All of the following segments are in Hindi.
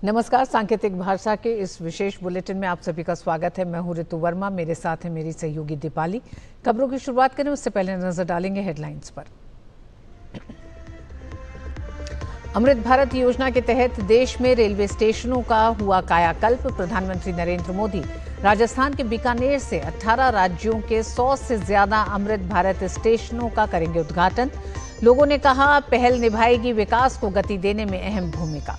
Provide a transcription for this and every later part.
नमस्कार, सांकेतिक भाषा के इस विशेष बुलेटिन में आप सभी का स्वागत है। मैं हूं ऋतु वर्मा, मेरे साथ है मेरी सहयोगी दीपाली। खबरों की शुरुआत करें उससे पहले नजर डालेंगे हेडलाइंस पर। अमृत भारत योजना के तहत देश में रेलवे स्टेशनों का हुआ कायाकल्प। प्रधानमंत्री नरेंद्र मोदी राजस्थान के बीकानेर से 18 राज्यों के 100 से ज्यादा अमृत भारत स्टेशनों का करेंगे उद्घाटन। लोगों ने कहा, पहल निभाएगी विकास को गति देने में अहम भूमिका।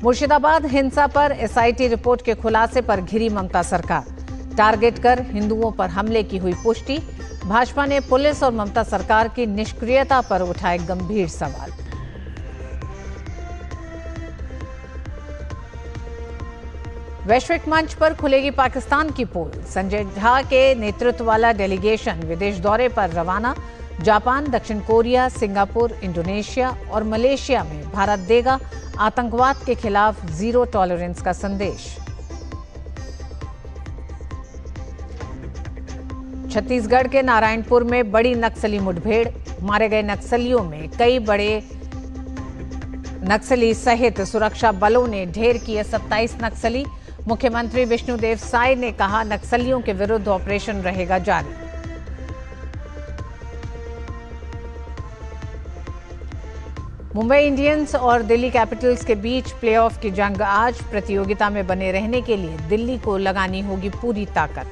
मुर्शिदाबाद हिंसा पर एसआईटी रिपोर्ट के खुलासे पर घिरी ममता सरकार। टारगेट कर हिंदुओं पर हमले की हुई पुष्टि। भाजपा ने पुलिस और ममता सरकार की निष्क्रियता पर उठाए गंभीर सवाल। वैश्विक मंच पर खुलेगी पाकिस्तान की पोल। संजय झा के नेतृत्व वाला डेलीगेशन विदेश दौरे पर रवाना। जापान, दक्षिण कोरिया, सिंगापुर, इंडोनेशिया और मलेशिया में भारत देगा आतंकवाद के खिलाफ जीरो टॉलरेंस का संदेश। छत्तीसगढ़ के नारायणपुर में बड़ी नक्सली मुठभेड़। मारे गए नक्सलियों में कई बड़े नक्सली सहित सुरक्षा बलों ने ढेर किए 27 नक्सली। मुख्यमंत्री विष्णुदेव साय ने कहा, नक्सलियों के विरुद्ध ऑपरेशन रहेगा जारी। मुंबई इंडियंस और दिल्ली कैपिटल्स के बीच प्लेऑफ की जंग आज। प्रतियोगिता में बने रहने के लिए दिल्ली को लगानी होगी पूरी ताकत।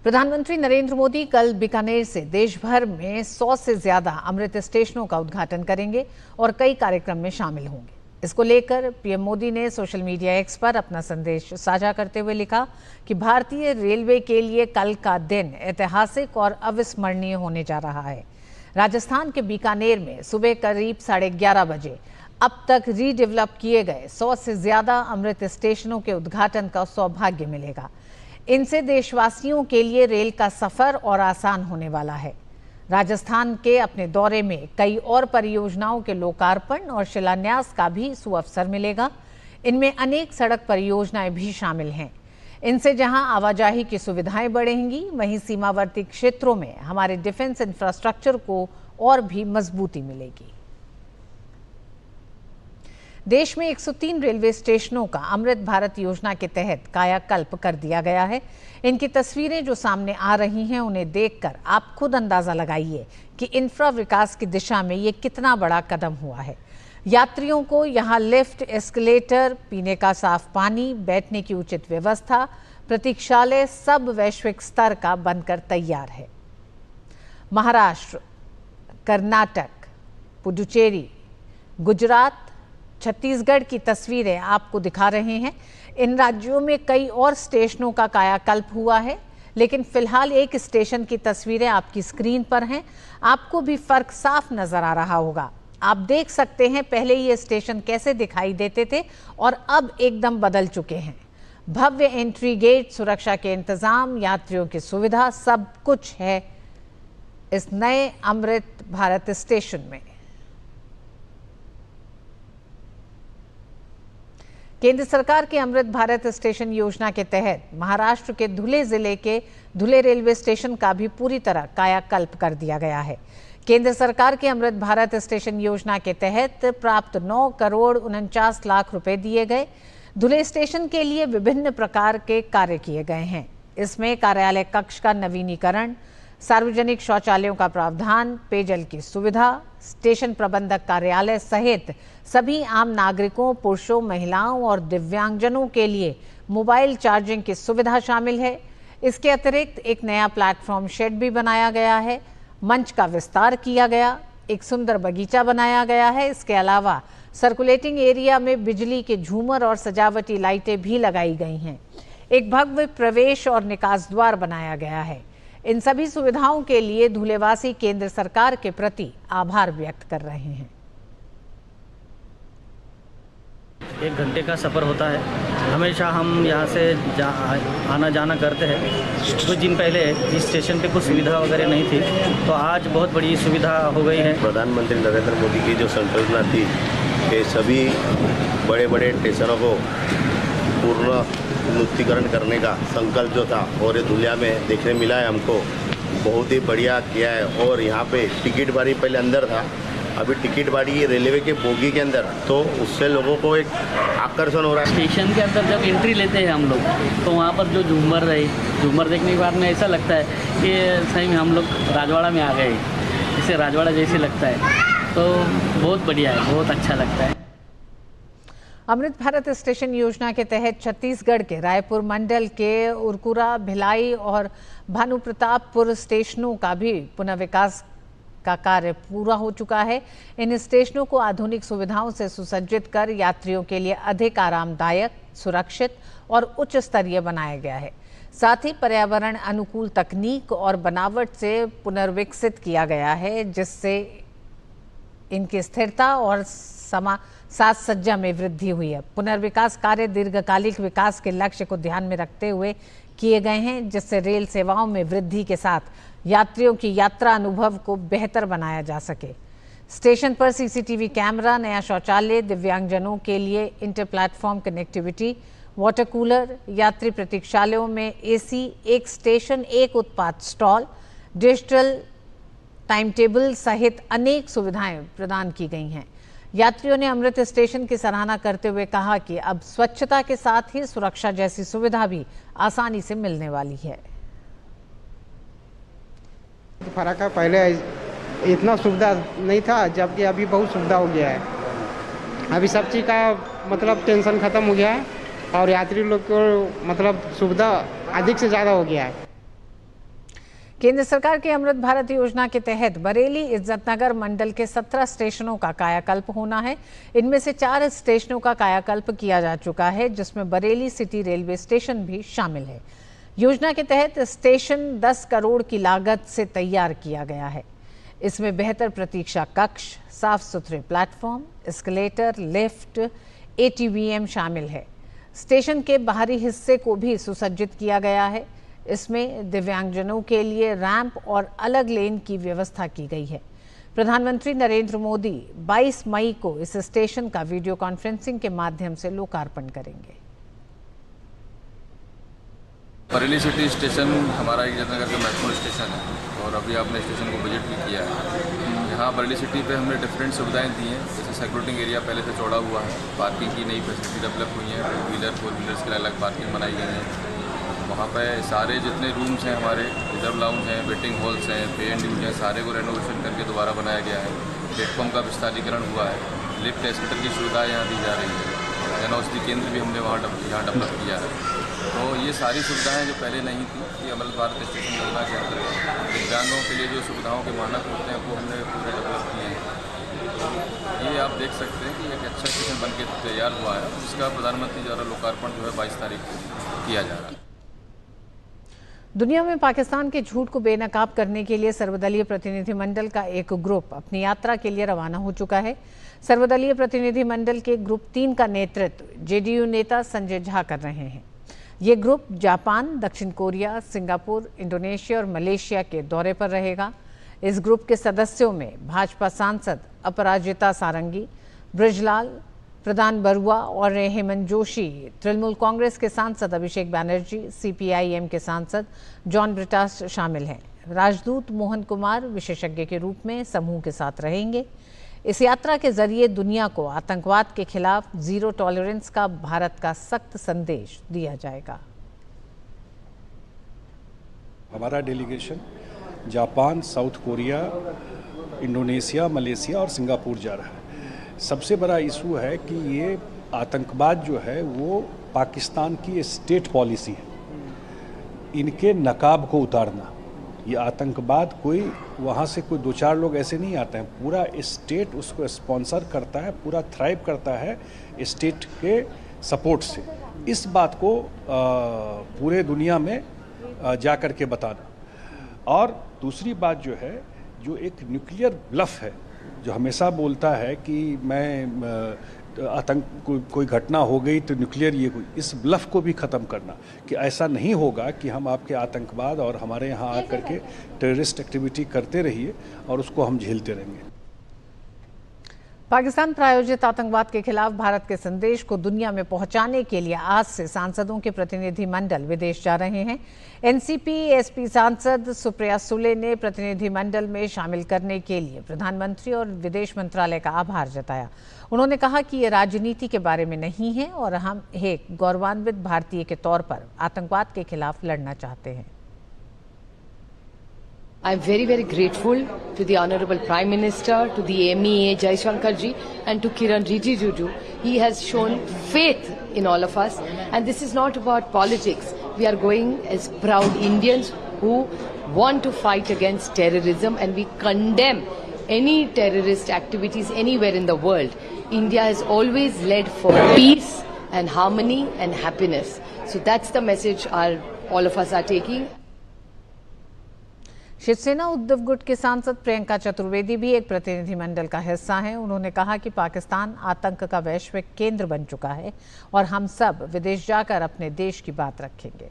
प्रधानमंत्री नरेंद्र मोदी कल बीकानेर से देश भर में 100 से ज्यादा अमृत स्टेशनों का उद्घाटन करेंगे और कई कार्यक्रम में शामिल होंगे। इसको लेकर पीएम मोदी ने सोशल मीडिया एक्स पर अपना संदेश साझा करते हुए लिखा कि भारतीय रेलवे के लिए कल का दिन ऐतिहासिक और अविस्मरणीय होने जा रहा है। राजस्थान के बीकानेर में सुबह करीब 11:30 बजे अब तक रीडेवलप किए गए 100 से ज्यादा अमृत स्टेशनों के उद्घाटन का सौभाग्य मिलेगा। इनसे देशवासियों के लिए रेल का सफर और आसान होने वाला है। राजस्थान के अपने दौरे में कई और परियोजनाओं के लोकार्पण और शिलान्यास का भी सुअवसर मिलेगा। इनमें अनेक सड़क परियोजनाएं भी शामिल हैं। इनसे जहां आवाजाही की सुविधाएं बढ़ेंगी, वहीं सीमावर्ती क्षेत्रों में हमारे डिफेंस इंफ्रास्ट्रक्चर को और भी मजबूती मिलेगी। देश में 103 रेलवे स्टेशनों का अमृत भारत योजना के तहत कायाकल्प कर दिया गया है। इनकी तस्वीरें जो सामने आ रही हैं, उन्हें देखकर आप खुद अंदाजा लगाइए कि इंफ्रा विकास की दिशा में ये कितना बड़ा कदम हुआ है। यात्रियों को यहाँ लिफ्ट, एस्केलेटर, पीने का साफ पानी, बैठने की उचित व्यवस्था, प्रतीक्षालय सब वैश्विक स्तर का बनकर तैयार है। महाराष्ट्र, कर्नाटक, पुडुचेरी, गुजरात, छत्तीसगढ़ की तस्वीरें आपको दिखा रहे हैं। इन राज्यों में कई और स्टेशनों का कायाकल्प हुआ है, लेकिन फिलहाल एक स्टेशन की तस्वीरें आपकी स्क्रीन पर हैं। आपको भी फर्क साफ नजर आ रहा होगा। आप देख सकते हैं पहले ये स्टेशन कैसे दिखाई देते थे और अब एकदम बदल चुके हैं। भव्य एंट्री गेट, सुरक्षा के इंतजाम, यात्रियों की सुविधा, सब कुछ है इस नए अमृत भारत स्टेशन में। केंद्र सरकार की अमृत भारत स्टेशन योजना के तहत महाराष्ट्र के धुले जिले के धुले रेलवे स्टेशन का भी पूरी तरह कायाकल्प कर दिया गया है। केंद्र सरकार की अमृत भारत स्टेशन योजना के तहत प्राप्त 9 करोड़ 49 लाख रुपए दिए गए। धुले स्टेशन के लिए विभिन्न प्रकार के कार्य किए गए हैं। इसमें कार्यालय कक्ष का नवीनीकरण, सार्वजनिक शौचालयों का प्रावधान, पेयजल की सुविधा, स्टेशन प्रबंधक कार्यालय सहित सभी आम नागरिकों, पुरुषों, महिलाओं और दिव्यांगजनों के लिए मोबाइल चार्जिंग की सुविधा शामिल है। इसके अतिरिक्त एक नया प्लेटफॉर्म शेड भी बनाया गया है। मंच का विस्तार किया गया, एक सुंदर बगीचा बनाया गया है। इसके अलावा सर्कुलेटिंग एरिया में बिजली के झूमर और सजावटी लाइटें भी लगाई गई हैं। एक भव्य प्रवेश और निकास द्वार बनाया गया है। इन सभी सुविधाओं के लिए धुलेवासी केंद्र सरकार के प्रति आभार व्यक्त कर रहे हैं। 1 घंटे का सफ़र होता है। हमेशा हम यहाँ से आना जाना करते हैं। कुछ दिन पहले इस स्टेशन पे कुछ सुविधा वगैरह नहीं थी, तो आज बहुत बड़ी सुविधा हो गई है। प्रधानमंत्री नरेंद्र मोदी की जो संकल्पना थी कि सभी बड़े बड़े स्टेशनों को पूर्ण विमुक्तिकरण करने का संकल्प जो था और ये दुनिया में देखने मिला है हमको, बहुत ही बढ़िया किया है। और यहाँ पे टिकट बारी पहले अंदर था, अभी टिकट बारी रेलवे के बोगी के अंदर, तो उससे लोगों को एक आकर्षण हो रहा है। स्टेशन के अंदर जब एंट्री लेते हैं हम लोग तो वहाँ पर जो झूमर देखने के बाद में ऐसा लगता है कि सही में हम लोग राजवाड़ा में आ गए, इसे राजवाड़ा जैसे लगता है। तो बहुत बढ़िया है, बहुत अच्छा लगता है। अमृत भारत स्टेशन योजना के तहत छत्तीसगढ़ के रायपुर मंडल के उरकुरा, भिलाई और भानुप्रतापपुर स्टेशनों का भी पुनर्विकास का कार्य पूरा हो चुका है। इन स्टेशनों को आधुनिक सुविधाओं से सुसज्जित कर यात्रियों के लिए अधिक आरामदायक, सुरक्षित और उच्च स्तरीय बनाया गया है। साथ ही पर्यावरण अनुकूल तकनीक और बनावट से पुनर्विकसित किया गया है, जिससे इनकी स्थिरता और साज सज्जा में वृद्धि हुई है। पुनर्विकास कार्य दीर्घकालिक विकास के लक्ष्य को ध्यान में रखते हुए किए गए हैं, जिससे रेल सेवाओं में वृद्धि के साथ यात्रियों की यात्रा अनुभव को बेहतर बनाया जा सके। स्टेशन पर सीसीटीवी कैमरा, नया शौचालय, दिव्यांगजनों के लिए inter platform connectivity, water cooler, यात्री प्रतीक्षालयों में एसी, एक स्टेशन एक उत्पाद स्टॉल, डिजिटल टाइम टेबल सहित अनेक सुविधाएं प्रदान की गई हैं। यात्रियों ने अमृत स्टेशन की सराहना करते हुए कहा कि अब स्वच्छता के साथ ही सुरक्षा जैसी सुविधा भी आसानी से मिलने वाली है। फर्क है, पहले इतना सुविधा नहीं था, जबकि अभी बहुत सुविधा हो गया है। अभी सब चीज़ का मतलब टेंशन खत्म हो गया है और यात्री लोग को मतलब सुविधा अधिक से ज़्यादा हो गया है। केंद्र सरकार की अमृत भारत योजना के तहत बरेली इज्जतनगर मंडल के 17 स्टेशनों का कायाकल्प होना है। इनमें से 4 स्टेशनों का कायाकल्प किया जा चुका है, जिसमें बरेली सिटी रेलवे स्टेशन भी शामिल है। योजना के तहत स्टेशन 10 करोड़ की लागत से तैयार किया गया है। इसमें बेहतर प्रतीक्षा कक्ष, साफ सुथरे प्लेटफॉर्म, एस्केलेटर, लिफ्ट, एटीवीएम शामिल है। स्टेशन के बाहरी हिस्से को भी सुसज्जित किया गया है। इसमें दिव्यांगजनों के लिए रैंप और अलग लेन की व्यवस्था की गई है। प्रधानमंत्री नरेंद्र मोदी 22 मई को इस स्टेशन का वीडियो कॉन्फ्रेंसिंग के माध्यम से लोकार्पण करेंगे। बरेली सिटी स्टेशन हमारा इज्जतनगर का महत्वपूर्ण स्टेशन है और अभी आपने स्टेशन को विजिट भी किया है। यहाँ बरेली सिटी पे हमने डिफरेंट सुविधाएं दी हैं, जैसे साइक्लिंग एरिया पहले से चौड़ा हुआ है, पार्किंग की नई फैसिलिटी डेवलप हुई है, 2 व्हीलर 4 व्हीलर्स के लिए अलग पार्किंग बनाई गई है। वहाँ पे सारे जितने रूम्स हैं हमारे, रिजर्व लाउंज हैं, वेटिंग हॉल्स हैं, पे एंड यूज हैं, सारे को रेनोवेशन करके दोबारा बनाया गया है। प्लेटफॉर्म का विस्तारीकरण हुआ है, लिफ्ट एस्केलेटर की सुविधा यहाँ दी जा रही है। जन औषधि केंद्र भी हमने वहाँ यहाँ डेवलप किया है। तो ये सारी सुविधाएं जो पहले नहीं थी, ये अमृत भारत स्टेशन योजना के अंतर्गत दिव्यांगों के लिए जो सुविधाओं के मानक होते हैं वो हमने पूरे डेवलप किए हैं। ये आप देख सकते हैं कि एक अच्छा स्टेशन बन के तैयार हुआ है, जिसका प्रधानमंत्री द्वारा लोकार्पण जो है 22 तारीख को किया जा रहा है। दुनिया में पाकिस्तान के झूठ को बेनकाब करने के लिए सर्वदलीय प्रतिनिधिमंडल का एक ग्रुप अपनी यात्रा के लिए रवाना हो चुका है। सर्वदलीय प्रतिनिधिमंडल के ग्रुप 3 का नेतृत्व जेडीयू नेता संजय झा कर रहे हैं। ये ग्रुप जापान, दक्षिण कोरिया, सिंगापुर, इंडोनेशिया और मलेशिया के दौरे पर रहेगा। इस ग्रुप के सदस्यों में भाजपा सांसद अपराजिता सारंगी, ब्रजलाल, प्रधान बरुआ और हेमंत जोशी, तृणमूल कांग्रेस के सांसद अभिषेक बैनर्जी, सीपीआईएम के सांसद जॉन ब्रिटास शामिल हैं। राजदूत मोहन कुमार विशेषज्ञ के रूप में समूह के साथ रहेंगे। इस यात्रा के जरिए दुनिया को आतंकवाद के खिलाफ जीरो टॉलरेंस का भारत का सख्त संदेश दिया जाएगा। हमारा delegation Japan, south Korea, Indonesia, Malaysia और सिंगापुर जा रहा है। सबसे बड़ा इशू है कि ये आतंकवाद जो है वो पाकिस्तान की स्टेट पॉलिसी है, इनके नकाब को उतारना। ये आतंकवाद कोई वहाँ से कोई 2-4 लोग ऐसे नहीं आते हैं, पूरा स्टेट उसको स्पॉन्सर करता है, पूरा थ्राइव करता है स्टेट के सपोर्ट से। इस बात को पूरे दुनिया में जा कर के बताना। और दूसरी बात जो है, जो एक न्यूक्लियर ब्लफ है, जो हमेशा बोलता है कि मैं आतंक कोई घटना हो गई तो न्यूक्लियर ये कोई, इस ब्लफ को भी ख़त्म करना कि ऐसा नहीं होगा कि हम आपके आतंकवाद और हमारे यहाँ आकर के टेररिस्ट एक्टिविटी करते रहिए और उसको हम झेलते रहेंगे। पाकिस्तान प्रायोजित आतंकवाद के खिलाफ भारत के संदेश को दुनिया में पहुंचाने के लिए आज से सांसदों के प्रतिनिधिमंडल विदेश जा रहे हैं। एनसीपी एसपी सांसद सुप्रिया सुले ने प्रतिनिधिमंडल में शामिल करने के लिए प्रधानमंत्री और विदेश मंत्रालय का आभार जताया। उन्होंने कहा कि ये राजनीति के बारे में नहीं है और हम एक गौरवान्वित भारतीय के तौर पर आतंकवाद के खिलाफ लड़ना चाहते हैं। I am very, very grateful to the Honorable Prime Minister, to the MEA Jaishankar ji and to Kiran Rijiju. He has shown faith in all of us, and this is not about politics. We are going as proud Indians who want to fight against terrorism, and we condemn any terrorist activities anywhere in the world. India has always led for peace and harmony and happiness. So that's the message all of us are taking. Shiv Sena Uddhav गुट के सांसद प्रियंका चतुर्वेदी भी एक प्रतिनिधिमंडल का हिस्सा हैं। उन्होंने कहा कि पाकिस्तान आतंक का वैश्विक केंद्र बन चुका है और हम सब विदेश जाकर अपने देश की बात रखेंगे।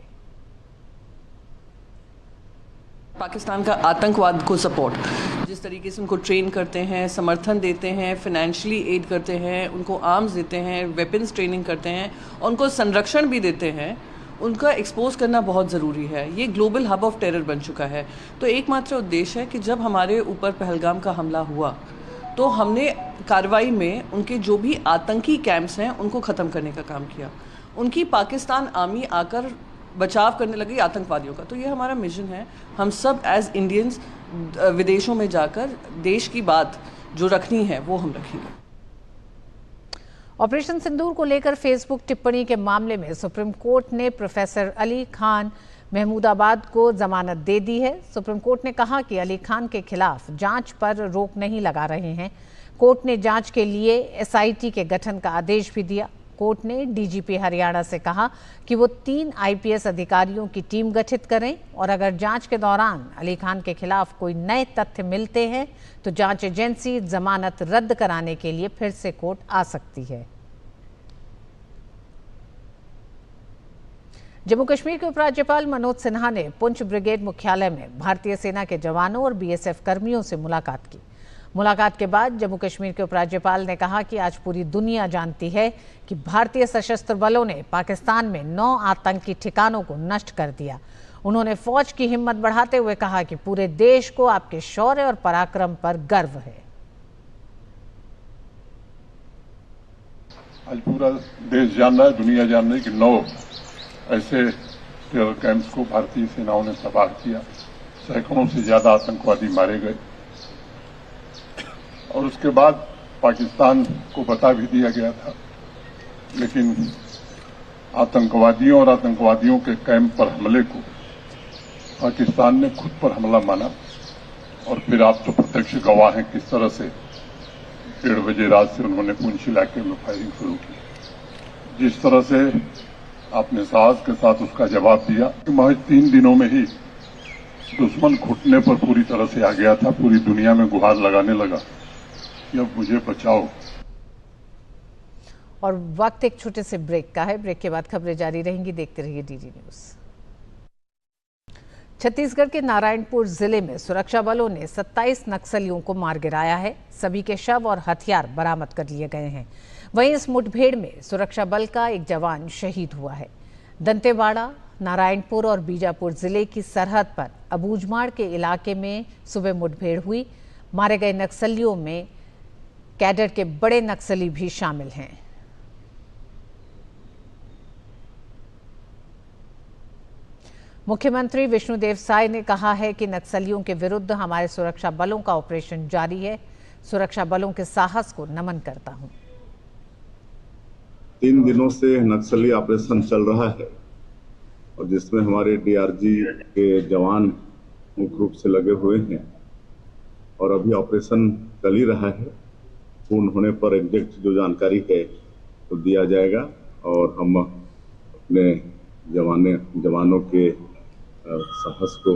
पाकिस्तान का आतंकवाद को सपोर्ट, जिस तरीके से उनको ट्रेन करते हैं, समर्थन देते हैं, फाइनेंशियली एड करते हैं, उनको आर्म्स देते हैं, वेपन्स ट्रेनिंग करते हैं, उनको संरक्षण भी देते हैं, उनका एक्सपोज करना बहुत ज़रूरी है। ये ग्लोबल हब ऑफ टेरर बन चुका है। तो एकमात्र उद्देश्य है कि जब हमारे ऊपर पहलगाम का हमला हुआ तो हमने कार्रवाई में उनके जो भी आतंकी कैंप्स हैं उनको ख़त्म करने का काम किया। उनकी पाकिस्तान आर्मी आकर बचाव करने लगी आतंकवादियों का। तो ये हमारा मिशन है। हम सब एज इंडियंस विदेशों में जाकर देश की बात जो रखनी है वो हम रखेंगे। ऑपरेशन सिंदूर को लेकर फेसबुक टिप्पणी के मामले में सुप्रीम कोर्ट ने प्रोफेसर अली खान महमूदाबाद को जमानत दे दी है। सुप्रीम कोर्ट ने कहा कि अली खान के खिलाफ जांच पर रोक नहीं लगा रहे हैं। कोर्ट ने जांच के लिए एसआईटी के गठन का आदेश भी दिया। कोर्ट ने डीजीपी हरियाणा से कहा कि वो 3 आईपीएस अधिकारियों की टीम गठित करें और अगर जांच के दौरान अली खान के खिलाफ कोई नए तथ्य मिलते हैं तो जांच एजेंसी जमानत रद्द कराने के लिए फिर से कोर्ट आ सकती है। जम्मू कश्मीर के उपराज्यपाल मनोज सिन्हा ने पुंछ ब्रिगेड मुख्यालय में भारतीय सेना के जवानों और बीएसएफ कर्मियों से मुलाकात की। मुलाकात के बाद जम्मू कश्मीर के उपराज्यपाल ने कहा कि आज पूरी दुनिया जानती है कि भारतीय सशस्त्र बलों ने पाकिस्तान में 9 आतंकी ठिकानों को नष्ट कर दिया। उन्होंने फौज की हिम्मत बढ़ाते हुए कहा कि पूरे देश को आपके शौर्य और पराक्रम पर गर्व है। आज पूरा देश जान रहा है, दुनिया जान रही है कि 9 ऐसे टेरर कैंप्स को भारतीय सेनाओं ने तबाह किया। सैकड़ों से ज्यादा आतंकवादी मारे गए और उसके बाद पाकिस्तान को बता भी दिया गया था, लेकिन आतंकवादियों और आतंकवादियों के कैंप पर हमले को पाकिस्तान ने खुद पर हमला माना। और फिर आप तो प्रत्यक्ष गवाह हैं किस तरह से 1:30 बजे रात से उन्होंने पुंछ इलाके में फायरिंग शुरू की। जिस तरह से आपने साहस के साथ उसका जवाब दिया। महज 3 दिनों में ही दुश्मन घुटने पर पूरी तरह से आ गया था, पूरी दुनिया में गुहार लगाने लगा कि अब मुझे बचाओ। और वक्त एक छोटे से ब्रेक का है। ब्रेक के बाद खबरें जारी रहेंगी। देखते रहिए डीडी न्यूज। छत्तीसगढ़ के नारायणपुर जिले में सुरक्षा बलों ने 27 नक्सलियों को मार गिराया है। सभी के शव और हथियार बरामद कर लिए गए हैं। वहीं इस मुठभेड़ में सुरक्षा बल का एक जवान शहीद हुआ है। दंतेवाड़ा, नारायणपुर और बीजापुर जिले की सरहद पर अबूझमाड़ के इलाके में सुबह मुठभेड़ हुई। मारे गए नक्सलियों में कैडर के बड़े नक्सली भी शामिल हैं। मुख्यमंत्री विष्णुदेव साय ने कहा है कि नक्सलियों के विरुद्ध हमारे सुरक्षा बलों का ऑपरेशन जारी है। सुरक्षा बलों के साहस को नमन करता हूं। 3 दिनों से नक्सली ऑपरेशन चल रहा है और जिसमें हमारे डीआरजी के जवान मुख्य रूप से लगे हुए हैं और अभी ऑपरेशन चल ही रहा है। पूर्ण होने पर एग्जैक्ट जो जानकारी है वो दिया जाएगा और हम अपने जवानों के साहस को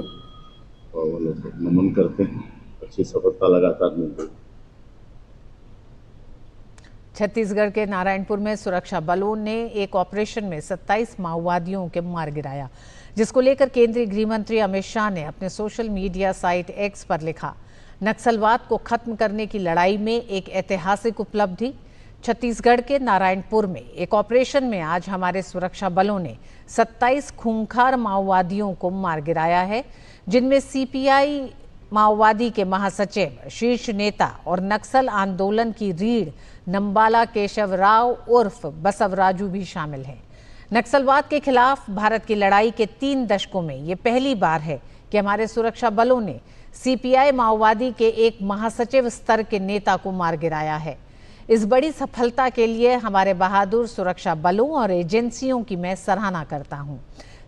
नमन करते हैं। अच्छी सफलता लगातार मिल रही है। छत्तीसगढ़ के नारायणपुर में सुरक्षा बलों ने एक ऑपरेशन में 27 माओवादियों के मार गिराया, जिसको लेकर केंद्रीय गृह मंत्री अमित शाह ने अपने सोशल मीडिया साइट एक्स पर लिखा, नक्सलवाद को खत्म करने की लड़ाई में एक ऐतिहासिक उपलब्धि। छत्तीसगढ़ के नारायणपुर में एक ऑपरेशन में आज हमारे सुरक्षा बलों ने 27 खूंखार माओवादियों को मार गिराया है, जिनमें सीपीआई माओवादी के महासचिव, शीर्ष नेता और नक्सल आंदोलन की रीढ़ नंबाला केशव राव उर्फ बसवराजू भी शामिल हैं। नक्सलवाद के खिलाफ भारत की लड़ाई के 3 दशकों में ये पहली बार है कि हमारे सुरक्षा बलों ने सीपीआई माओवादी के एक महासचिव स्तर के नेता को मार गिराया है। इस बड़ी सफलता के लिए हमारे बहादुर सुरक्षा बलों और एजेंसियों की मैं सराहना करता हूं।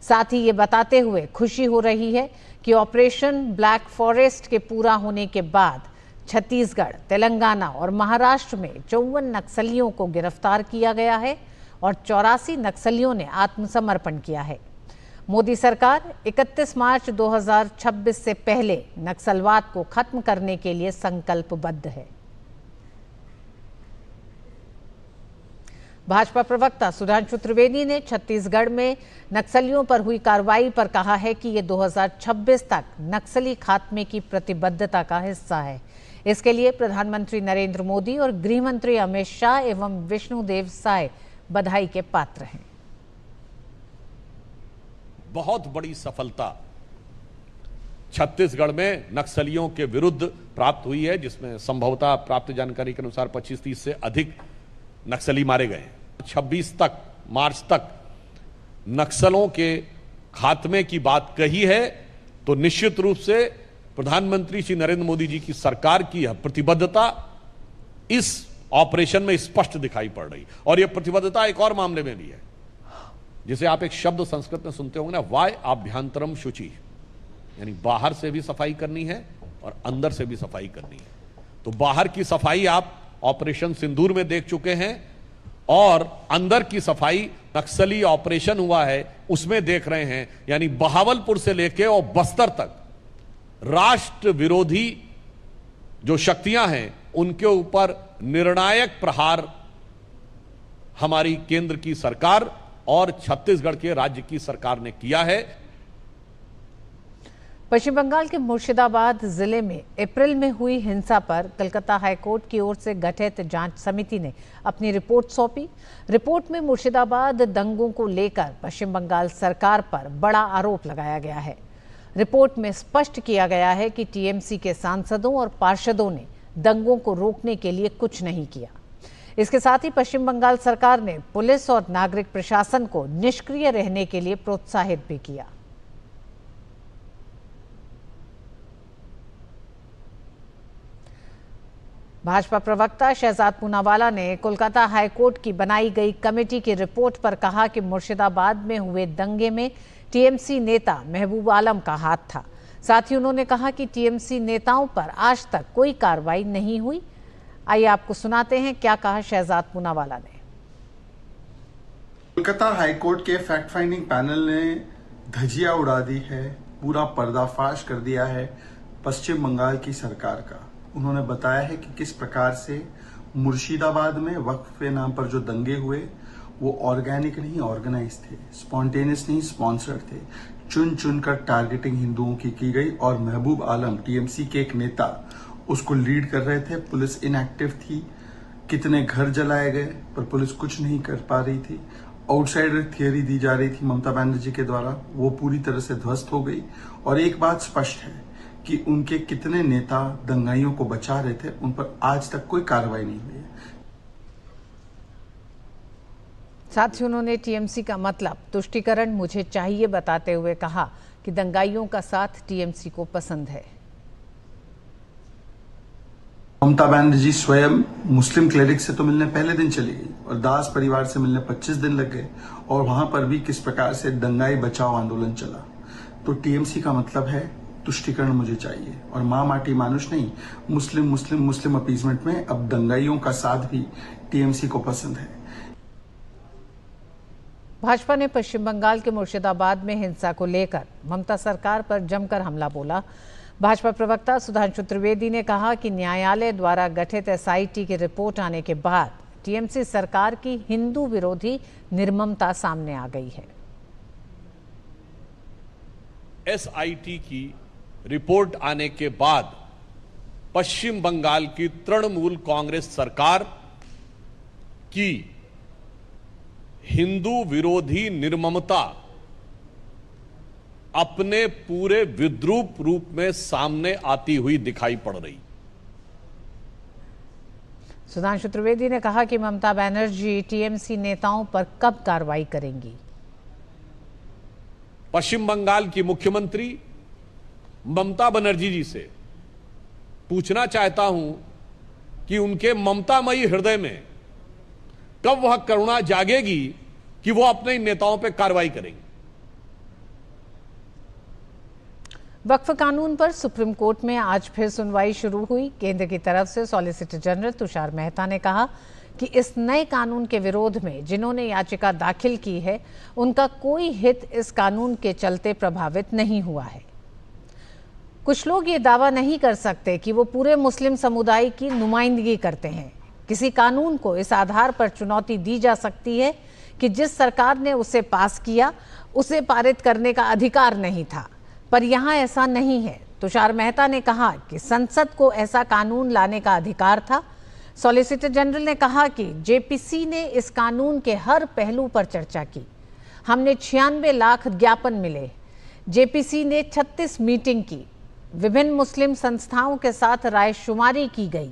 साथ ही ये बताते हुए खुशी हो रही है कि ऑपरेशन ब्लैक फॉरेस्ट के पूरा होने के बाद छत्तीसगढ़, तेलंगाना और महाराष्ट्र में 54 नक्सलियों को गिरफ्तार किया गया है और 84 नक्सलियों ने आत्मसमर्पण किया है। मोदी सरकार 31 मार्च 2026 से पहले नक्सलवाद को खत्म करने के लिए संकल्पबद्ध है। भाजपा प्रवक्ता सुधांशु त्रिवेदी ने छत्तीसगढ़ में नक्सलियों पर हुई कार्रवाई पर कहा है कि ये 2026 तक नक्सली खात्मे की प्रतिबद्धता का हिस्सा है। इसके लिए प्रधानमंत्री नरेंद्र मोदी और गृह मंत्री अमित शाह एवं विष्णुदेव साय बधाई के पात्र हैं। बहुत बड़ी सफलता छत्तीसगढ़ में नक्सलियों के विरुद्ध प्राप्त हुई है, जिसमें संभवतः प्राप्त जानकारी के अनुसार 25-30 से अधिक नक्सली मारे गए। 26 तक, मार्च तक नक्सलों के खात्मे की बात कही है तो निश्चित रूप से प्रधानमंत्री श्री नरेंद्र मोदी जी की सरकार की प्रतिबद्धता इस ऑपरेशन में स्पष्ट दिखाई पड़ रही। और यह प्रतिबद्धता एक और मामले में भी है, जिसे आप एक शब्द संस्कृत में सुनते होंगे ना, वाय आभ्यंतरम शुचि, यानी बाहर से भी सफाई करनी है और अंदर से भी सफाई करनी है। तो बाहर की सफाई आप ऑपरेशन सिंदूर में देख चुके हैं और अंदर की सफाई नक्सली ऑपरेशन हुआ है उसमें देख रहे हैं। यानी बहावलपुर से लेकर और बस्तर तक राष्ट्र विरोधी जो शक्तियां हैं उनके ऊपर निर्णायक प्रहार हमारी केंद्र की सरकार और छत्तीसगढ़ के राज्य की सरकार ने किया है। पश्चिम बंगाल के मुर्शिदाबाद जिले में अप्रैल में हुई हिंसा पर कलकत्ता हाईकोर्ट की ओर से गठित जांच समिति ने अपनी रिपोर्ट सौंपी। रिपोर्ट में मुर्शिदाबाद दंगों को लेकर पश्चिम बंगाल सरकार पर बड़ा आरोप लगाया गया है। रिपोर्ट में स्पष्ट किया गया है कि टीएमसी के सांसदों और पार्षदों ने दंगों को रोकने के लिए कुछ नहीं किया। इसके साथ ही पश्चिम बंगाल सरकार ने पुलिस और नागरिक प्रशासन को निष्क्रिय रहने के लिए प्रोत्साहित भी किया। भाजपा प्रवक्ता शहजाद पूनावाला ने कोलकाता हाईकोर्ट की बनाई गई कमेटी की रिपोर्ट पर कहा कि मुर्शिदाबाद में हुए दंगे में टीएमसी नेता महबूब आलम का हाथ था। साथ ही उन्होंने कहा कि टीएमसी नेताओं पर आज तक कोई कार्रवाई नहीं हुई। आइए आपको सुनाते हैं क्या कहा शहजाद पूनावाला ने। कोलकाता हाईकोर्ट के फैक्ट फाइंडिंग पैनल ने धजिया उड़ा दी है, पूरा पर्दाफाश कर दिया है पश्चिम बंगाल की सरकार का। उन्होंने बताया है कि किस प्रकार से मुर्शिदाबाद में वक्फ के नाम पर जो दंगे हुए वो ऑर्गेनिक नहीं ऑर्गेनाइज थे, स्पॉन्टेनियस नहीं स्पॉन्सर्ड थे। चुन चुनकर टारगेटिंग हिंदुओं की गई और महबूब आलम टीएमसी के एक नेता उसको लीड कर रहे थे। पुलिस इनएक्टिव थी, कितने घर जलाए गए पर पुलिस कुछ नहीं कर पा रही थी। आउटसाइडर थियरी दी जा रही थी ममता बनर्जी के द्वारा, वो पूरी तरह से ध्वस्त हो गई। और एक बात स्पष्ट है कि उनके कितने नेता दंगाइयों को बचा रहे थे, उन पर आज तक कोई कार्रवाई नहीं हुई है। साथ ही उन्होंने टीएमसी का मतलब तुष्टीकरण मुझे चाहिए बताते हुए कहा कि दंगाइयों का साथ टीएमसी को पसंद है। ममता बनर्जी स्वयं मुस्लिम क्लेरिक से तो मिलने पहले दिन चली गई और दास परिवार से मिलने 25 दिन लग गए और वहां पर भी किस प्रकार से दंगाई बचाओ आंदोलन चला। तो टीएमसी का मतलब है तुष्टीकरण मुझे चाहिए और मां माटी मानुष नहीं, मुस्लिम मुस्लिम मुस्लिम अपीजमेंट में अब दंगाइयों का साथ भी टीएमसी को पसंद है। भाजपा ने पश्चिम बंगाल के मुर्शिदाबाद में हिंसा को लेकर ममता सरकार पर जमकर हमला बोला। भाजपा प्रवक्ता सुधांशु त्रिवेदी ने कहा कि न्यायालय द्वारा गठित एसआईटी की रिपोर्ट आने के बाद टीएमसी सरकार की हिंदू विरोधी निर्ममता सामने आ गई है। एसआईटी की रिपोर्ट आने के बाद पश्चिम बंगाल की तृणमूल कांग्रेस सरकार की हिंदू विरोधी निर्ममता अपने पूरे विद्रूप रूप में सामने आती हुई दिखाई पड़ रही। सुधांशु त्रिवेदी ने कहा कि ममता बनर्जी टीएमसी नेताओं पर कब कार्रवाई करेंगी। पश्चिम बंगाल की मुख्यमंत्री ममता बनर्जी जी से पूछना चाहता हूं कि उनके ममतामयी हृदय में कब वह करुणा जागेगी कि वो अपने इन नेताओं पर कार्रवाई करेंगे। वक्फ कानून पर सुप्रीम कोर्ट में आज फिर सुनवाई शुरू हुई। केंद्र की तरफ से सॉलिसिटर जनरल तुषार मेहता ने कहा कि इस नए कानून के विरोध में जिन्होंने याचिका दाखिल की है उनका कोई हित इस कानून के चलते प्रभावित नहीं हुआ है। कुछ लोग ये दावा नहीं कर सकते कि वो पूरे मुस्लिम समुदाय की नुमाइंदगी करते हैं। किसी कानून को इस आधार पर चुनौती दी जा सकती है कि जिस सरकार ने उसे पास किया उसे पारित करने का अधिकार नहीं था, पर यहां ऐसा नहीं है। तुषार मेहता ने कहा कि संसद को ऐसा कानून लाने का अधिकार था। सॉलिसिटर जनरल ने कहा कि जेपीसी ने इस कानून के हर पहलू पर चर्चा की। हमने 96 लाख ज्ञापन मिले। जेपीसी ने 36 मीटिंग की। विभिन्न मुस्लिम संस्थाओं के साथ रायशुमारी की गई।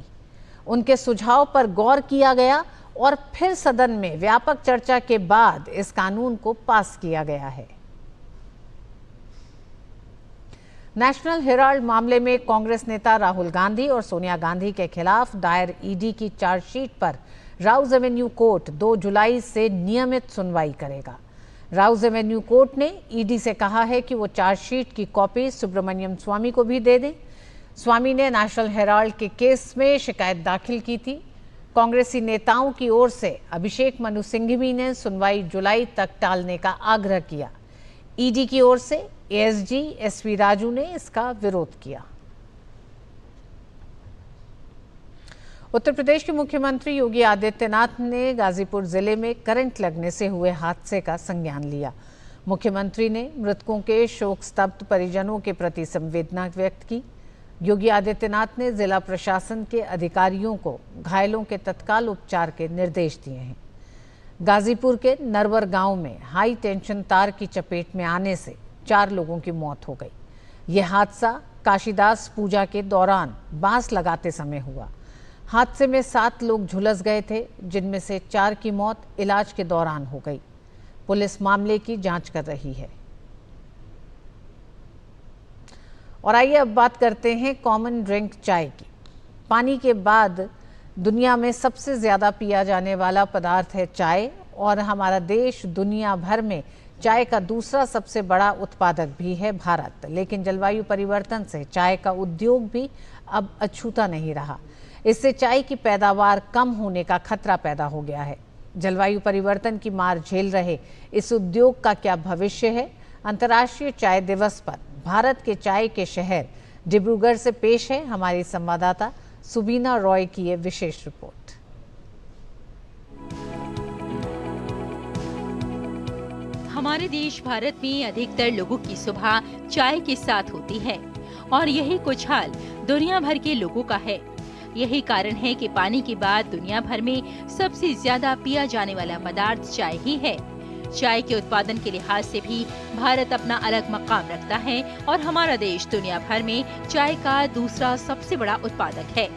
उनके सुझाव पर गौर किया गया और फिर सदन में व्यापक चर्चा के बाद इस कानून को पास किया गया है। नेशनल हेराल्ड मामले में कांग्रेस नेता राहुल गांधी और सोनिया गांधी के खिलाफ दायर ईडी की चार्जशीट पर राउज एवेन्यू कोर्ट 2 जुलाई से नियमित सुनवाई करेगा। राउज एवेन्यू कोर्ट ने ईडी से कहा है कि वो चार्जशीट की कॉपी सुब्रमण्यम स्वामी को भी दे दें। स्वामी ने नेशनल हेराल्ड के केस में शिकायत दाखिल की थी। कांग्रेसी नेताओं की ओर से अभिषेक मनु सिंघवी ने सुनवाई जुलाई तक टालने का आग्रह किया। ईडी की ओर से एएसजी एसवी राजू ने इसका विरोध किया। उत्तर प्रदेश के मुख्यमंत्री योगी आदित्यनाथ ने गाजीपुर जिले में करंट लगने से हुए हादसे का संज्ञान लिया। मुख्यमंत्री ने मृतकों के शोक स्तब्ध परिजनों के प्रति संवेदना व्यक्त की। योगी आदित्यनाथ ने जिला प्रशासन के अधिकारियों को घायलों के तत्काल उपचार के निर्देश दिए हैं। गाजीपुर के नरवर गांव में हाई टेंशन तार की चपेट में आने से 4 लोगों की मौत हो गई। यह हादसा काशीदास पूजा के दौरान बांस लगाते समय हुआ। हादसे में 7 लोग झुलस गए थे, जिनमें से 4 की मौत इलाज के दौरान हो गई। पुलिस मामले की जांच कर रही है। और आइए अब बात करते हैं कॉमन ड्रिंक चाय की। पानी के बाद दुनिया में सबसे ज़्यादा पिया जाने वाला पदार्थ है चाय, और हमारा देश दुनिया भर में चाय का दूसरा सबसे बड़ा उत्पादक भी है भारत। लेकिन जलवायु परिवर्तन से चाय का उद्योग भी अब अछूता नहीं रहा। इससे चाय की पैदावार कम होने का खतरा पैदा हो गया है। जलवायु परिवर्तन की मार झेल रहे इस उद्योग का क्या भविष्य है? अंतर्राष्ट्रीय चाय दिवस पर भारत के चाय के शहर डिब्रूगढ़ से पेश है हमारी संवाददाता सुबीना रॉय की ये विशेष रिपोर्ट। हमारे देश भारत में अधिकतर लोगों की सुबह चाय के साथ होती है और यही कुछ हाल दुनिया भर के लोगों का है। यही कारण है कि पानी के बाद दुनिया भर में सबसे ज्यादा पिया जाने वाला पदार्थ चाय ही है। चाय के उत्पादन के लिहाज से भी भारत अपना अलग मकाम रखता है और हमारा देश दुनिया भर में चाय का दूसरा सबसे बड़ा उत्पादक है।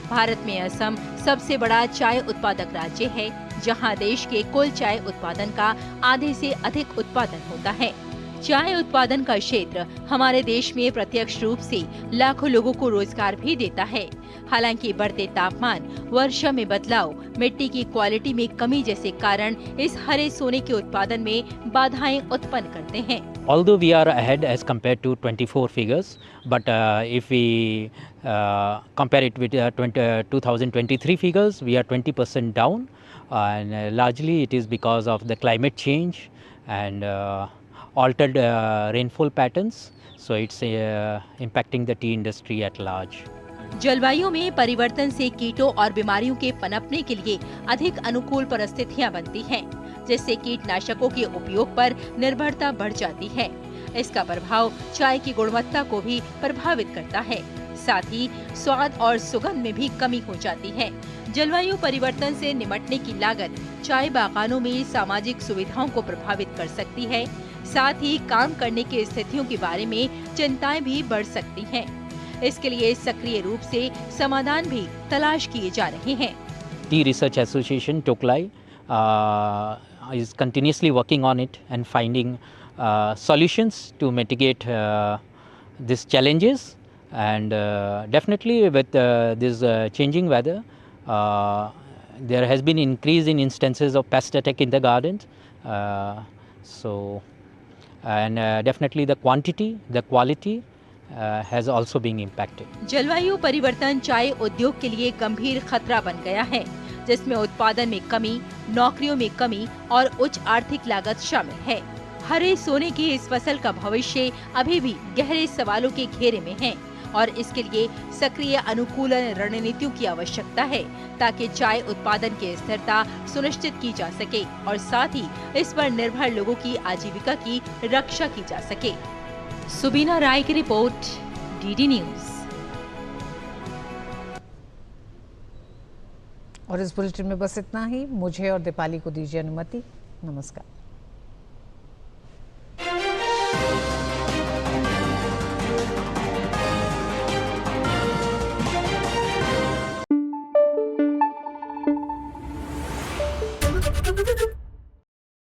भारत में असम सबसे बड़ा चाय उत्पादक राज्य है, जहां देश के कुल चाय उत्पादन का आधे से अधिक उत्पादन होता है। चाय उत्पादन का क्षेत्र हमारे देश में प्रत्यक्ष रूप से लाखों लोगों को रोजगार भी देता है। हालांकि बढ़ते तापमान, वर्षा में बदलाव, मिट्टी की क्वालिटी में कमी जैसे कारण इस हरे सोने के उत्पादन में बाधाएं उत्पन्न करते हैं। Although we are ahead as compared to 24 figures, but if we compare it with 2023 figures, we are 20% down, and largely it is because of the climate change and altered rainfall patterns. So it's impacting the tea industry at large. जलवायु में परिवर्तन से कीटों और बीमारियों के पनपने के लिए अधिक अनुकूल परिस्थितियां बनती हैं, जिससे कीटनाशकों के उपयोग पर निर्भरता बढ़ जाती है। इसका प्रभाव चाय की गुणवत्ता को भी प्रभावित करता है। साथ ही स्वाद और सुगंध में भी कमी हो जाती है। जलवायु परिवर्तन से निपटने की लागत चाय बागानों में सामाजिक सुविधाओं को प्रभावित कर सकती है। साथ ही काम करने की स्थितियों के बारे में चिंताएं भी बढ़ सकती हैं। इसके लिए सक्रिय रूप से समाधान भी तलाश किए जा रहे हैं। Tea Research Association, Toklai, is continuously working on it and finding solutions to mitigate these challenges. And definitely with this changing weather, there has been increase in instances of pest attack in the gardens. Definitely the quantity, the quality has also been impacted. जलवायु परिवर्तन चाय उद्योग के लिए गंभीर खतरा बन गया है, जिसमें उत्पादन में कमी, नौकरियों में कमी और उच्च आर्थिक लागत शामिल है। हरे सोने की इस फसल का भविष्य अभी भी गहरे सवालों के घेरे में है और इसके लिए सक्रिय अनुकूलन रणनीतियों की आवश्यकता है ताकि चाय उत्पादन की स्थिरता सुनिश्चित की जा सके और साथ ही इस पर निर्भर लोगों की आजीविका की रक्षा की जा सके। सुबीना राय की रिपोर्ट, डीडी न्यूज। और इस बुलेटिन में बस इतना ही। मुझे और दीपाली को दीजिए अनुमति। नमस्कार।